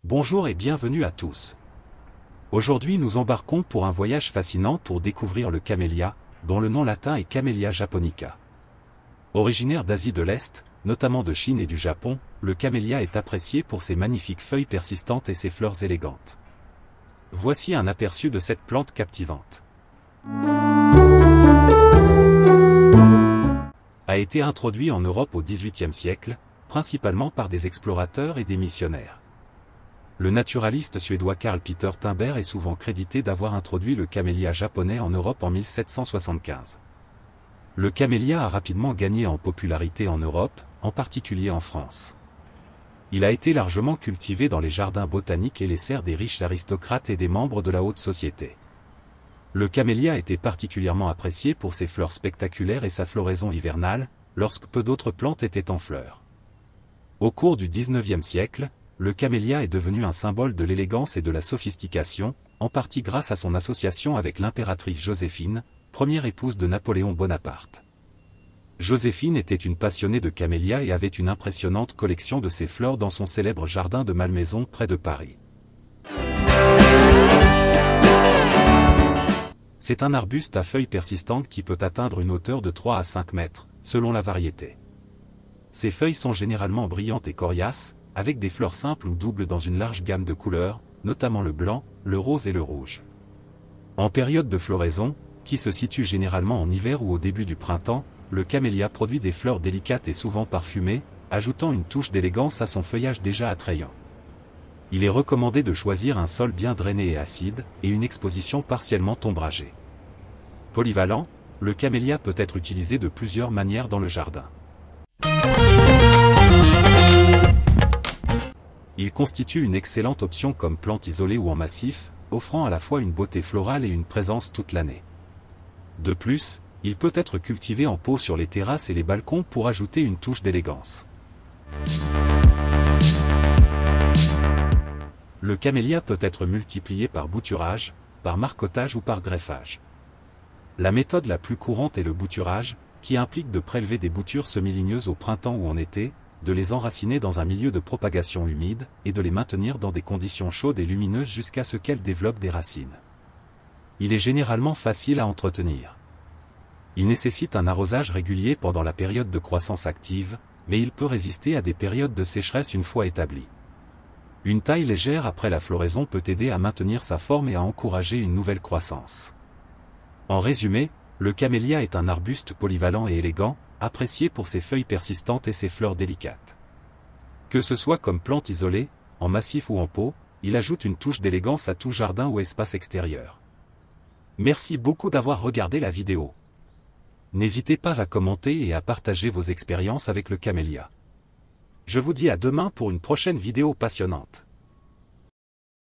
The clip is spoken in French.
Bonjour et bienvenue à tous. Aujourd'hui nous embarquons pour un voyage fascinant pour découvrir le camélia, dont le nom latin est Camellia japonica. Originaire d'Asie de l'Est, notamment de Chine et du Japon, le camélia est apprécié pour ses magnifiques feuilles persistantes et ses fleurs élégantes. Voici un aperçu de cette plante captivante. A été introduit en Europe au XVIIIe siècle, principalement par des explorateurs et des missionnaires. Le naturaliste suédois Carl Peter Timber est souvent crédité d'avoir introduit le camélia japonais en Europe en 1775. Le camélia a rapidement gagné en popularité en Europe, en particulier en France. Il a été largement cultivé dans les jardins botaniques et les serres des riches aristocrates et des membres de la haute société. Le camélia était particulièrement apprécié pour ses fleurs spectaculaires et sa floraison hivernale, lorsque peu d'autres plantes étaient en fleurs. Au cours du XIXe siècle, le camélia est devenu un symbole de l'élégance et de la sophistication, en partie grâce à son association avec l'impératrice Joséphine, première épouse de Napoléon Bonaparte. Joséphine était une passionnée de camélias et avait une impressionnante collection de ces fleurs dans son célèbre jardin de Malmaison près de Paris. C'est un arbuste à feuilles persistantes qui peut atteindre une hauteur de 3 à 5 mètres, selon la variété. Ses feuilles sont généralement brillantes et coriaces, avec des fleurs simples ou doubles dans une large gamme de couleurs, notamment le blanc, le rose et le rouge. En période de floraison, qui se situe généralement en hiver ou au début du printemps, le camélia produit des fleurs délicates et souvent parfumées, ajoutant une touche d'élégance à son feuillage déjà attrayant. Il est recommandé de choisir un sol bien drainé et acide, et une exposition partiellement ombragée. Polyvalent, le camélia peut être utilisé de plusieurs manières dans le jardin. Il constitue une excellente option comme plante isolée ou en massif, offrant à la fois une beauté florale et une présence toute l'année. De plus, il peut être cultivé en pot sur les terrasses et les balcons pour ajouter une touche d'élégance. Le camélia peut être multiplié par bouturage, par marcottage ou par greffage. La méthode la plus courante est le bouturage, qui implique de prélever des boutures semi-ligneuses au printemps ou en été, de les enraciner dans un milieu de propagation humide, et de les maintenir dans des conditions chaudes et lumineuses jusqu'à ce qu'elles développent des racines. Il est généralement facile à entretenir. Il nécessite un arrosage régulier pendant la période de croissance active, mais il peut résister à des périodes de sécheresse une fois établi. Une taille légère après la floraison peut aider à maintenir sa forme et à encourager une nouvelle croissance. En résumé, le camélia est un arbuste polyvalent et élégant, apprécié pour ses feuilles persistantes et ses fleurs délicates. Que ce soit comme plante isolée, en massif ou en pot, il ajoute une touche d'élégance à tout jardin ou espace extérieur. Merci beaucoup d'avoir regardé la vidéo. N'hésitez pas à commenter et à partager vos expériences avec le camélia. Je vous dis à demain pour une prochaine vidéo passionnante.